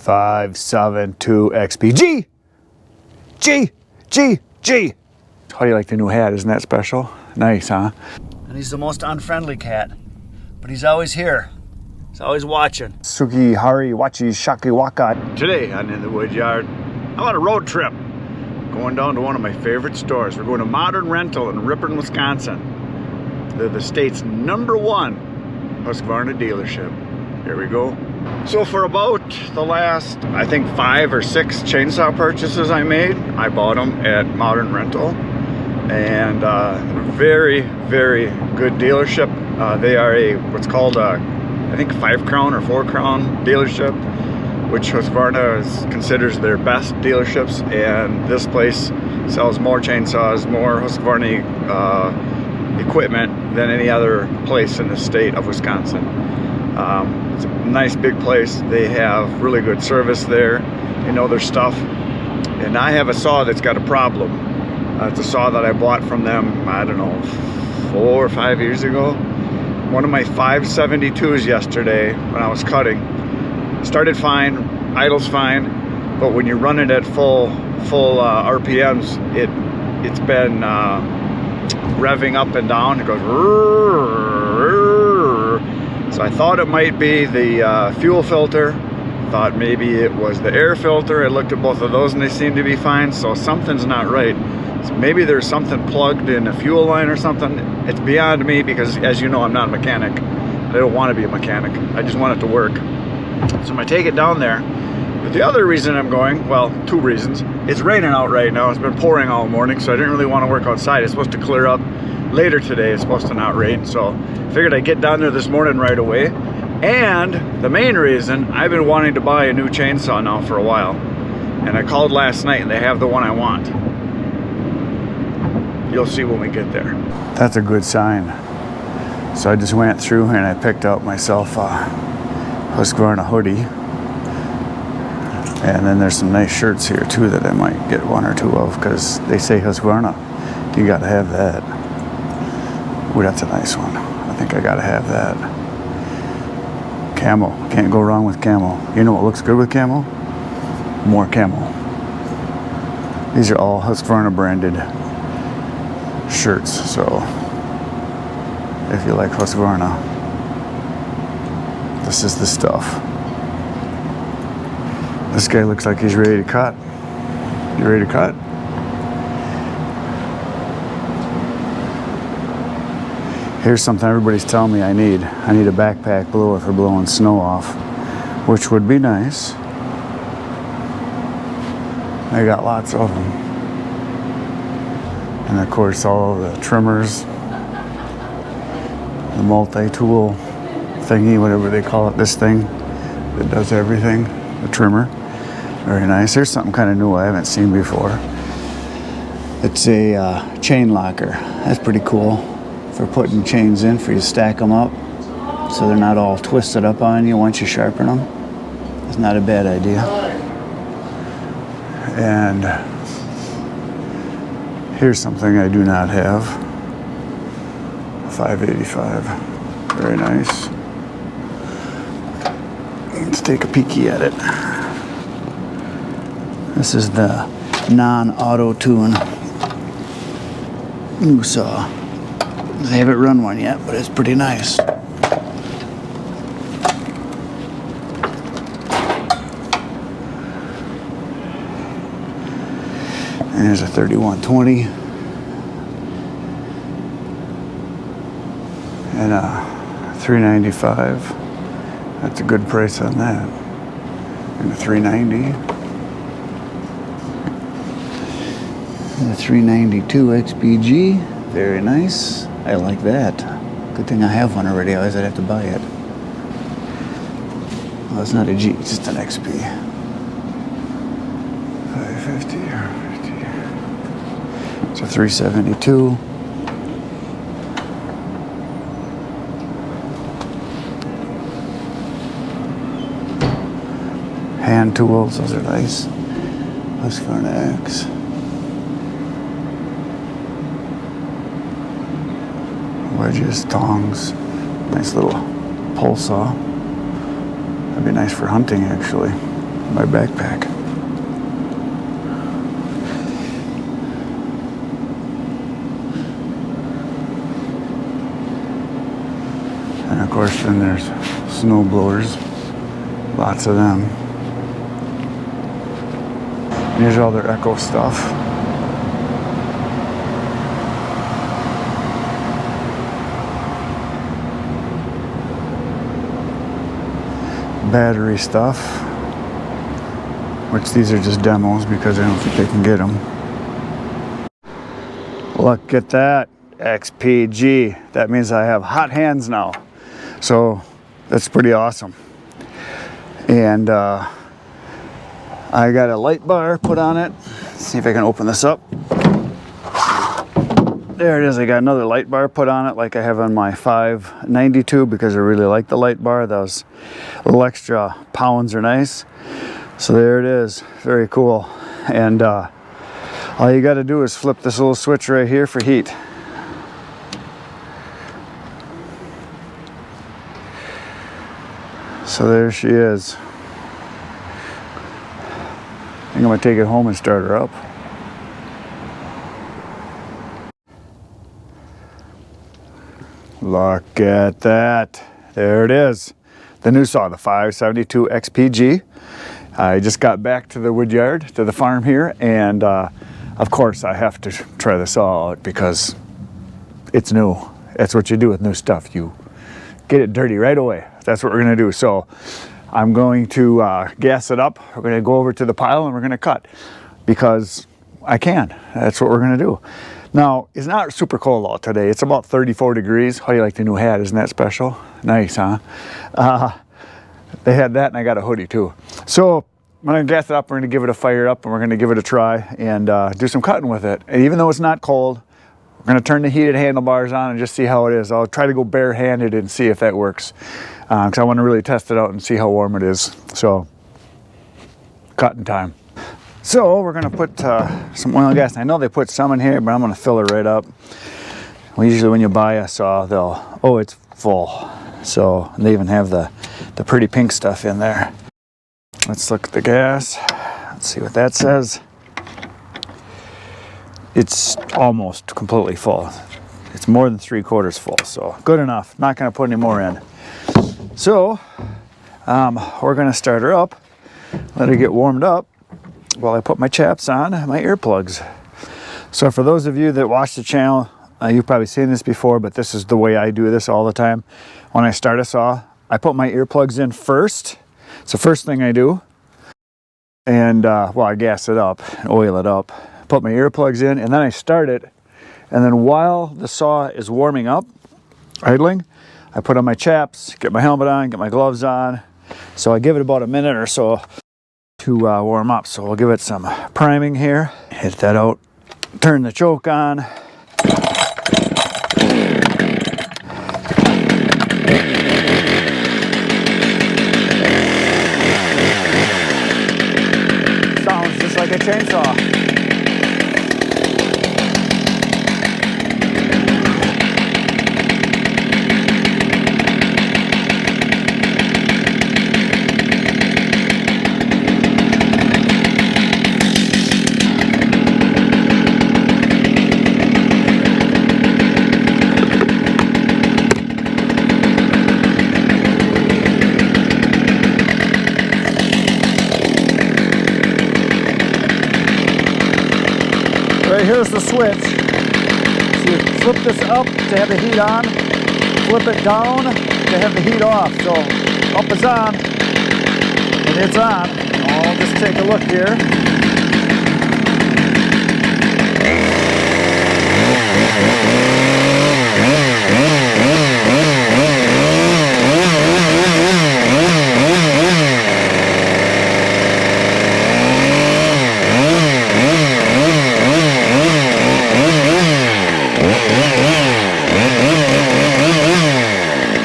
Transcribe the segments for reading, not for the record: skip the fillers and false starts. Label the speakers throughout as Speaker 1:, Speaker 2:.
Speaker 1: 572 XP. G. How do you like the new hat? Isn't that special? Nice, huh? And he's the most unfriendly cat, but he's always here. He's always watching. Suki Hari Wachi Shaki Waka. Today on In the Wood Yard, I'm on a road trip. Going down to one of my favorite stores. We're going to Modern Rental in Ripon, Wisconsin. They're the state's #1 Husqvarna dealership. Here we go. So for about the last, I think 5 or 6 chainsaw purchases I made, I bought them at Modern Rental. And very, very good dealership. They are a, what's called a, I think 5 crown or 4 crown dealership, which Husqvarna considers their best dealerships. And this place sells more chainsaws, more Husqvarna equipment than any other place in the state of Wisconsin. It's a nice big place. They have really good service there. They know their stuff. And I have a saw that's got a problem. It's a saw that I bought from them, I don't know, 4 or 5 years ago. One of my 572s yesterday when I was cutting started fine, idles fine, but when you run it at full RPMs, it's been revving up and down. It goes. So I thought it might be the fuel filter. Thought maybe it was the air filter. I looked at both of those and they seem to be fine. So something's not right. So maybe there's something plugged in a fuel line or something. It's beyond me because, as you know, I'm not a mechanic. I don't want to be a mechanic. I just want it to work. So I'm gonna take it down there. But the other reason I'm going, well, 2 reasons. It's raining out right now. It's been pouring all morning, so I didn't really want to work outside. It's supposed to clear up later today. It's supposed to not rain, so I figured I'd get down there this morning right away. And the main reason, I've been wanting to buy a new chainsaw now for a while. And I called last night and they have the one I want. You'll see when we get there. That's a good sign. So I just went through and I picked out myself a Husqvarna hoodie. And then there's some nice shirts here too that I might get 1 or 2 of because they say Husqvarna. You gotta have that. Ooh, that's a nice one. I think I gotta have that. Camo. Can't go wrong with camo. You know what looks good with camo? More camo. These are all Husqvarna branded shirts, so if you like Husqvarna, this is the stuff. This guy looks like he's ready to cut. You ready to cut? Here's something everybody's telling me I need. I need a backpack blower for blowing snow off, which would be nice. I got lots of them. And of course all the trimmers, the multi-tool thingy, whatever they call it, this thing that does everything, the trimmer. Very nice. Here's something kind of new I haven't seen before. It's a chain locker. That's pretty cool for putting chains in, for you to stack them up so they're not all twisted up on you once you sharpen them. It's not a bad idea. And here's something I do not have. 585. Very nice. Let's take a peeky at it. This is the non-auto tune new saw. I haven't run one yet, but it's pretty nice. And here's a 3120 and a 395. That's a good price on that. And a 390. And a 392 XPG. Very nice. I like that. Good thing I have one already, otherwise I'd have to buy it. Well, it's not a G, it's just an XP. 550 or 50. It's a 372. Hand tools, those are nice. Husqvarna X. Wedges, tongs, nice little pole saw. That'd be nice for hunting, actually. My backpack. And of course then there's snow blowers. Lots of them. Here's all their eco stuff. Battery stuff, which these are just demos because I don't think they can get them. Look at that, XPG. That means I have hot hands now. So that's pretty awesome. And I got a light bar put on it. Let's see if I can open this up. There it is. I got another light bar put on it like I have on my 592 because I really like the light bar. Those little extra pounds are nice. So there it is. Very cool. And all you got to do is flip this little switch right here for heat. So there she is. I think I'm going to take it home and start her up. Look at that. There it is. The new saw, the 572 XPG. I just got back to the wood yard, to the farm here, and of course I have to try the saw out because it's new. That's what you do with new stuff. You get it dirty right away. That's what we're going to do. So I'm going to gas it up. We're going to go over to the pile and we're going to cut because I can. That's what we're going to do. Now, it's not super cold out today. It's about 34 degrees. How do you like the new hat? Isn't that special? Nice, huh? They had that and I got a hoodie too. So I'm going to gas it up. We're going to give it a fire up and we're going to give it a try and do some cutting with it. And even though it's not cold, we're going to turn the heated handlebars on and just see how it is. I'll try to go barehanded and see if that works because I want to really test it out and see how warm it is. So, cutting time. So we're going to put some oil and gas. I know they put some in here, but I'm going to fill it right up. Well, usually when you buy a saw, they'll, oh, it's full. So they even have the pretty pink stuff in there. Let's look at the gas. Let's see what that says. It's almost completely full. It's more than 3/4 full, so good enough. Not going to put any more in. So we're going to start her up, let her get warmed up while I put my chaps on, my earplugs. So for those of you that watch the channel, you've probably seen this before, but this is the way I do this all the time. When I start a saw, I put my earplugs in first. It's the first thing I do. And well, I gas it up, oil it up, put my earplugs in, and then I start it. And then while the saw is warming up, idling, I put on my chaps, get my helmet on, get my gloves on. So I give it about a minute or so to warm up. So we'll give it some priming here. Hit that out, turn the choke on. Sounds just like a chainsaw. Right here's the switch. So you flip this up to have the heat on, flip it down to have the heat off. So up is on, and it's on. I'll just take a look here.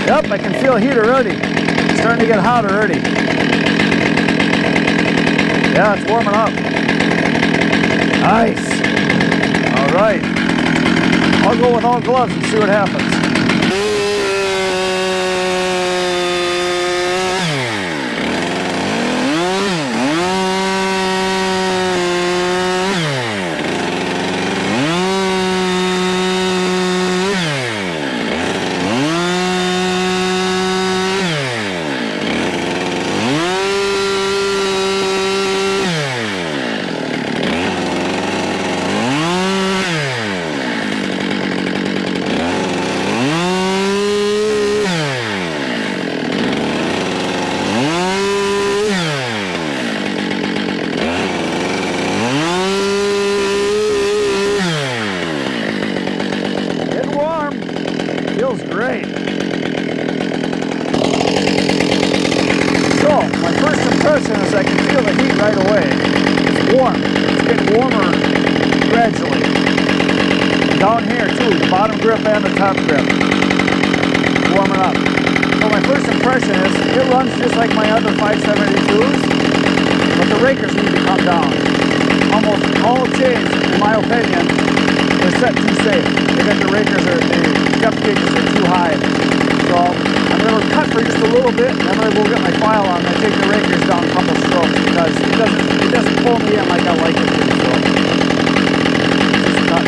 Speaker 1: Yep, I can feel heat already. It's starting to get hot already. Yeah, it's warming up. Nice. All right. I'll go with all gloves and see what happens. feel the heat right away. It's warm. It's getting warmer gradually. Down here too, the bottom grip and the top grip. Warming up. So my first impression is it runs just like my other 572s, but the rakers need to come down. Almost all chains, in my opinion, are set too safe. They got the rakers, the depth gauges are too high. So I'm going to cut for just a little bit, and I'm going to go get my file on and take the rakers down a couple strokes because it doesn't pull me in like I like it to. So just cut.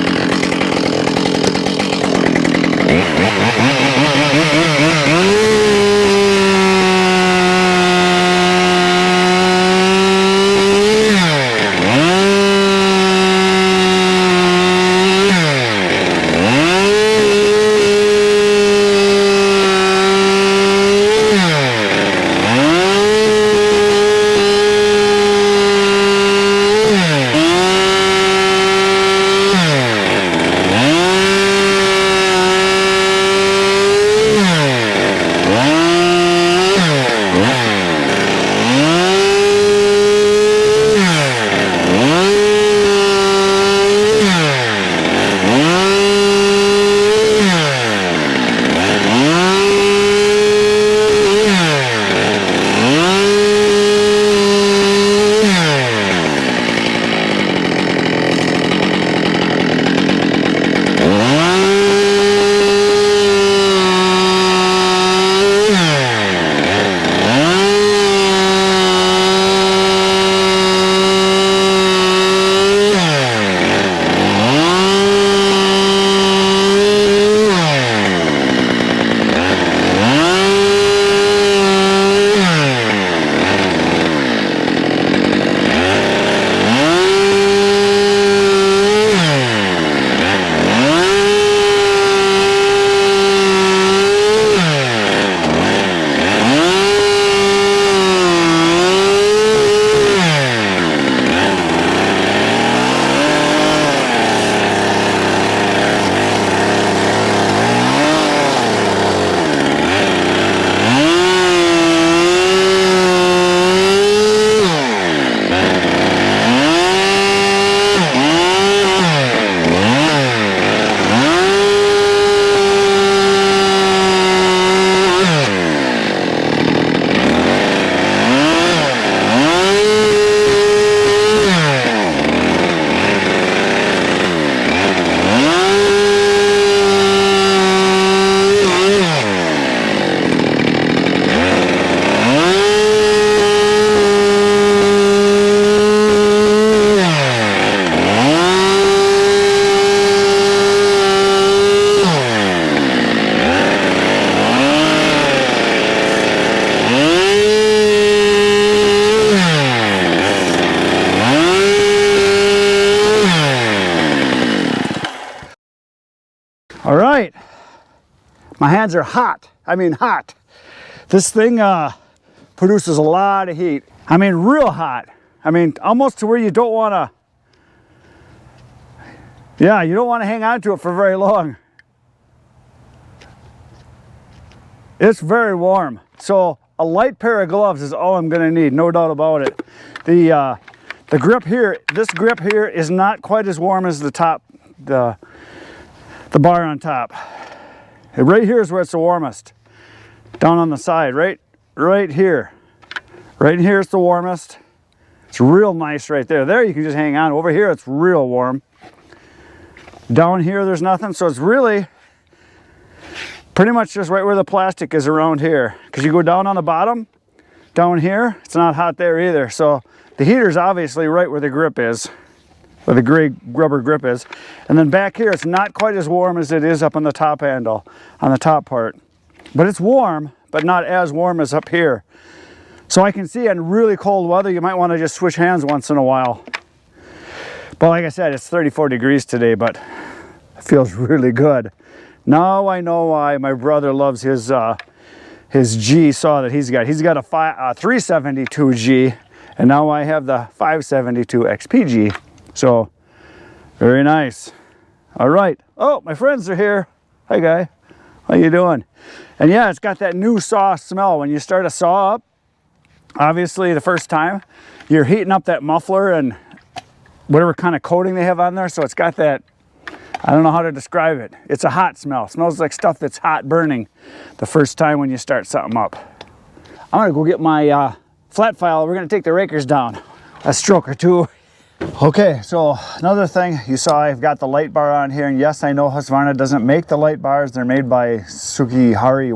Speaker 1: All right, my hands are hot. I mean hot. This thing produces a lot of heat. I mean real hot. I mean almost to where you don't want to, yeah, you don't want to hang on to it for very long. It's very warm. So a light pair of gloves is all I'm gonna need, no doubt about it. The grip here, this grip here is not quite as warm as the top, the bar on top. Right here is where it's the warmest. Down on the side, right here. Right here it's the warmest. It's real nice right there. There you can just hang on. Over here it's real warm. Down here there's nothing, so it's really pretty much just right where the plastic is around here. Because you go down on the bottom, down here, it's not hot there either. So the heater's obviously right where the grip is, where the gray rubber grip is. And then back here, it's not quite as warm as it is up on the top handle, on the top part. But it's warm, but not as warm as up here. So I can see in really cold weather, you might want to just switch hands once in a while. But like I said, it's 34 degrees today, but it feels really good. Now I know why my brother loves his G saw that he's got. He's got a 372G, and now I have the 572 XPG. So, very nice. All right. Oh, my friends are here. Hi, guy. How you doing? And yeah, it's got that new saw smell. When you start a saw up, obviously the first time, you're heating up that muffler and whatever kind of coating they have on there. So it's got that, I don't know how to describe it. It's a hot smell. It smells like stuff that's hot burning the first time when you start something up. I'm gonna go get my flat file. We're gonna take the rakers down a stroke or two. Okay, so another thing, you saw I've got the light bar on here, and yes, I know Husqvarna doesn't make the light bars. They're made by Husqvarna.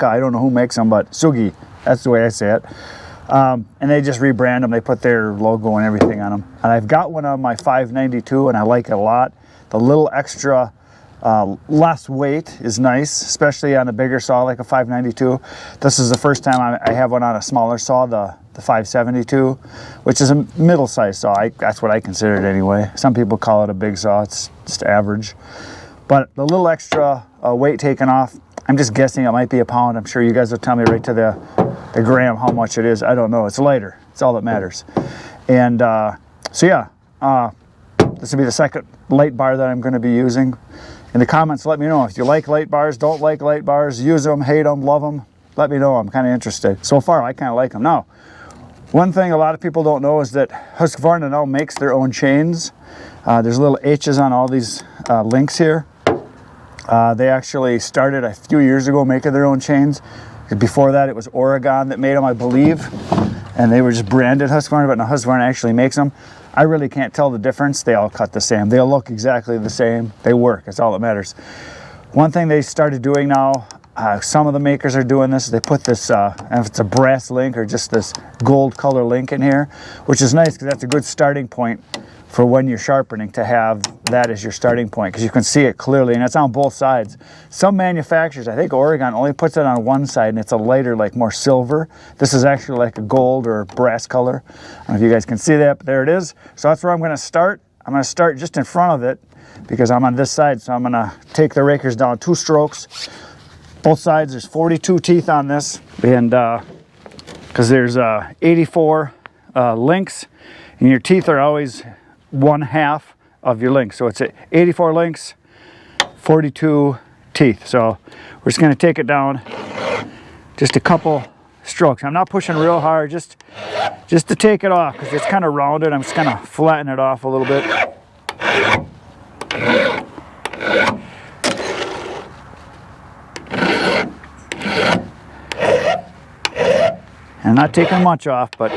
Speaker 1: I don't know who makes them, but Sugi, that's the way I say it. And they just rebrand them. They put their logo and everything on them. And I've got one on my 592, and I like it a lot. The little extra less weight is nice, especially on a bigger saw like a 592. This is the first time I have one on a smaller saw, the 572, which is a middle-sized saw. That's what I consider it anyway. Some people call it a big saw. It's just average. But the little extra weight taken off, I'm just guessing it might be a pound. I'm sure you guys will tell me right to the gram how much it is. I don't know. It's lighter. It's all that matters. And so yeah, this will be the second light bar that I'm going to be using. In the comments, let me know if you like light bars, don't like light bars, use them, hate them, love them. Let me know. I'm kind of interested. So far, I kind of like them. Now, one thing a lot of people don't know is that Husqvarna now makes their own chains. There's little H's on all these links here. They actually started a few years ago making their own chains. Before that, it was Oregon that made them, I believe. And they were just branded Husqvarna, but now Husqvarna actually makes them. I really can't tell the difference. They all cut the same. They all look exactly the same. They work. That's all that matters. One thing they started doing now, some of the makers are doing this. They put this, if it's a brass link or just this gold color link in here, which is nice because that's a good starting point for when you're sharpening, to have that as your starting point, because you can see it clearly, and it's on both sides. Some manufacturers, I think Oregon, only puts it on one side, and it's a lighter, like more silver. This is actually like a gold or brass color. I don't know if you guys can see that, but there it is. So that's where I'm going to start. I'm going to start just in front of it because I'm on this side, so I'm going to take the rakers down 2 strokes. Both sides, there's 42 teeth on this, and because there's 84 links, and your teeth are always 1/2 of your links. So it's 84 links, 42 teeth. So we're just going to take it down just a couple strokes. I'm not pushing real hard, just to take it off because it's kind of rounded. I'm just going to flatten it off a little bit. I'm not taking much off, but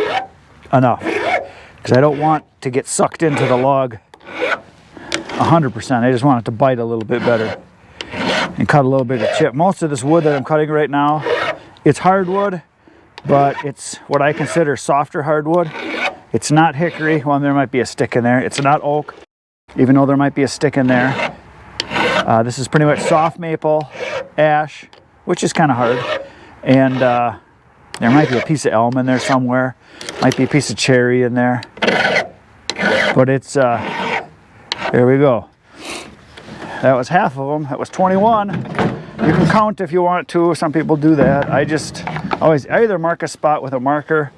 Speaker 1: enough, because I don't want to get sucked into the log 100%. I just want it to bite a little bit better and cut a little bit of chip. Most of this wood that I'm cutting right now, it's hardwood, but it's what I consider softer hardwood. It's not hickory. Well, there might be a stick in there. It's not oak, even though there might be a stick in there. This is pretty much soft maple, ash, which is kind of hard, and there might be a piece of elm in there somewhere. Might be a piece of cherry in there. But it's, there we go. That was half of them. That was 21. You can count if you want to. Some people do that. I either mark a spot with a marker,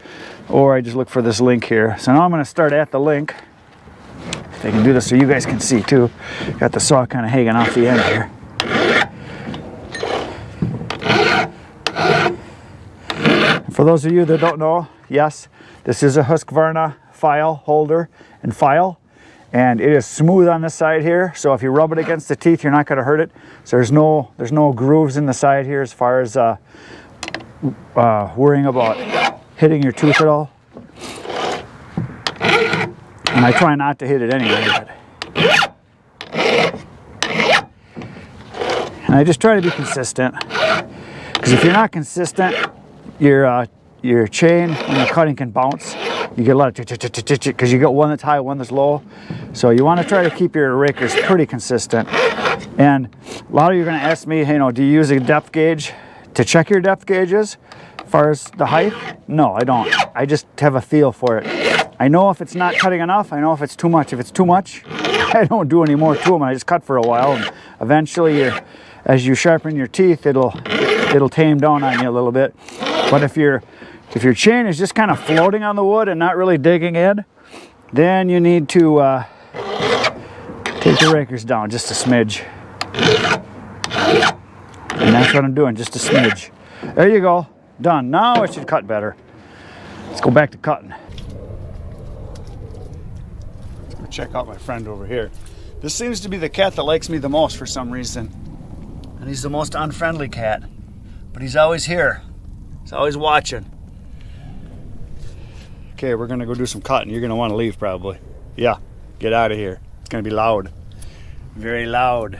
Speaker 1: or I just look for this link here. So now I'm going to start at the link. If I can do this so you guys can see too. Got the saw kind of hanging off the end here. For those of you that don't know, yes, this is a Husqvarna file holder and file, and it is smooth on this side here. So if you rub it against the teeth, you're not going to hurt it. So there's no grooves in the side here as far as worrying about hitting your tooth at all. And I try not to hit it anyway. And I just try to be consistent, because if you're not consistent, your chain when you're cutting can bounce. You get a lot of because you got one that's high, one that's low. So you want to try to keep your rakers pretty consistent. And a lot of you are going to ask me, you know, do you use a depth gauge to check your depth gauges as far as the height? No, I don't. I just have a feel for it. I know if it's not cutting enough. I know if it's too much. If it's too much, I don't do any more to them. I just cut for a while, and eventually, as you sharpen your teeth, it'll tame down on you a little bit. But if your chain is just kind of floating on the wood and not really digging in, then you need to take the rakers down just a smidge. And that's what I'm doing, just a smidge. There you go, done. Now it should cut better. Let's go back to cutting. Let's go check out my friend over here. This seems to be the cat that likes me the most for some reason. And he's the most unfriendly cat. But he's always here. He's always watching. Okay, we're gonna go do some cutting. You're gonna want to leave probably. Yeah, get out of here. It's gonna be loud. Very loud.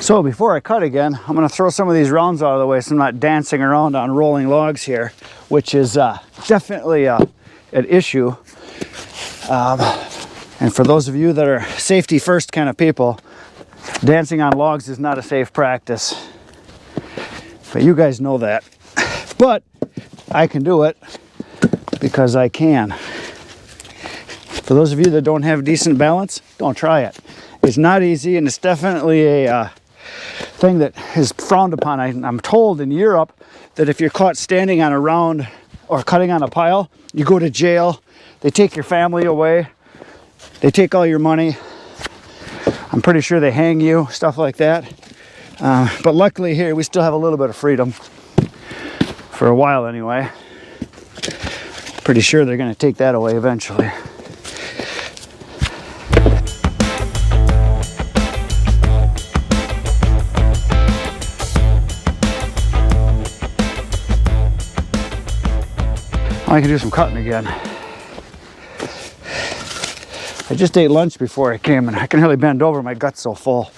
Speaker 2: So before I cut again, I'm going to throw some of these rounds out of the way so I'm not dancing around on rolling logs here, which is definitely an issue. And for those of you that are safety first kind of people, Dancing on logs is not a safe practice, but you guys know that. But I can do it because I can. For those of you that don't have decent balance, don't try it. It's not easy, and it's definitely a thing that is frowned upon. I'm told in Europe that if you're caught standing on a round or cutting on a pile, you go to jail. They take your family away. They take all your money. I'm pretty sure they hang you, stuff like that. But luckily here, we still have a little bit of freedom. For a while anyway. Pretty sure they're going to take that away eventually. I can do some cutting again. I just ate lunch before I came and I can hardly bend over, my gut's so full.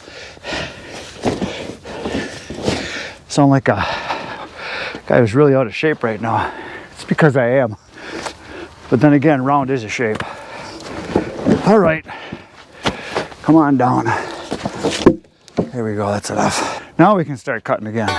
Speaker 2: Sound like a guy who's really out of shape right now. It's because I am. But then again, round is a shape. All right, come on down. There we go, that's enough. Now we can start cutting again.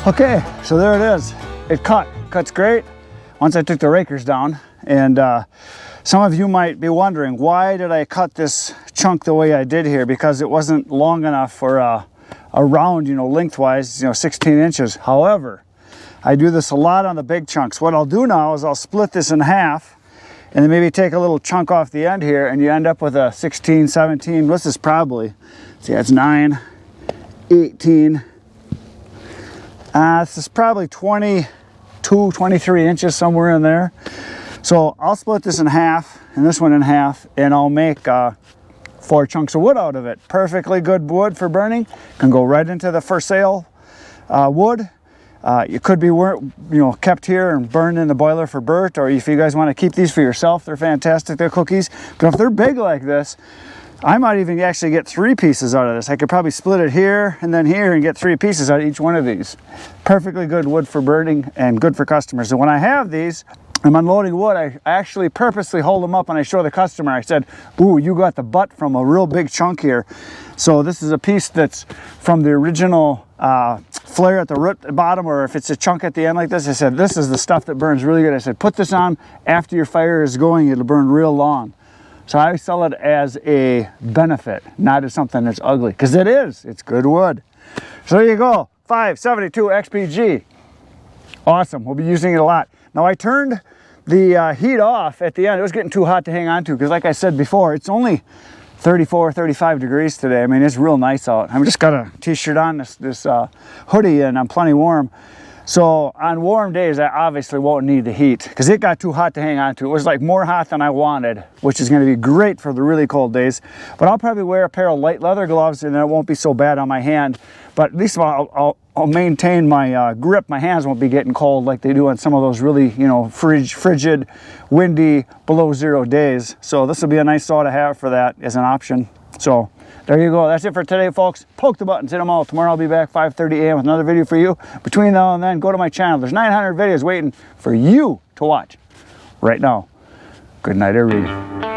Speaker 2: Okay, so there it is. It cuts great once I took the rakers down. And some of you might be wondering, why did I cut this chunk the way I did here? Because it wasn't long enough for a round, you know, lengthwise, 16 inches. However, I do this a lot on the big chunks. What I'll do now is I'll split this in half and then maybe take a little chunk off the end here, and you end up with a 16, 17, this is probably, see, that's 9, 18, this is probably 22, 23 inches, somewhere in there. So I'll split this in half and this one in half, and I'll make 4 chunks of wood out of it. Perfectly good wood for burning. Can go right into the for sale wood. It could be, kept here and burned in the boiler for Bert, or if you guys want to keep these for yourself, they're fantastic. They're cookies. But if they're big like this, I might even actually get 3 pieces out of this. I could probably split it here and then here and get 3 pieces out of each one of these. Perfectly good wood for burning and good for customers. And when I have these, I'm unloading wood, I actually purposely hold them up and I show the customer. I said, ooh, you got the butt from a real big chunk here. So this is a piece that's from the original flare at the root bottom, or if it's a chunk at the end like this. I said, this is the stuff that burns really good. I said, put this on after your fire is going, it'll burn real long. So I sell it as a benefit, not as something that's ugly, because it is. It's good wood. So there you go, 572 XPG. Awesome, we'll be using it a lot. Now I turned the heat off at the end. It was getting too hot to hang on to because like I said before, it's only 34, 35 degrees today. I mean, it's real nice out. I've just got a t-shirt on, this hoodie, and I'm plenty warm. So on warm days, I obviously won't need the heat because it got too hot to hang on to. It was like more hot than I wanted, which is going to be great for the really cold days. But I'll probably wear a pair of light leather gloves and it won't be so bad on my hand. But at least I'll maintain my grip. My hands won't be getting cold like they do on some of those really, you know, frigid, windy, below zero days. So this will be a nice saw to have for that as an option. So there you go. That's it for today, folks. Poke the buttons, hit them all. Tomorrow I'll be back 5:30 a.m. with another video for you. Between now and then, go to my channel. There's 900 videos waiting for you to watch right now. Good night, everybody.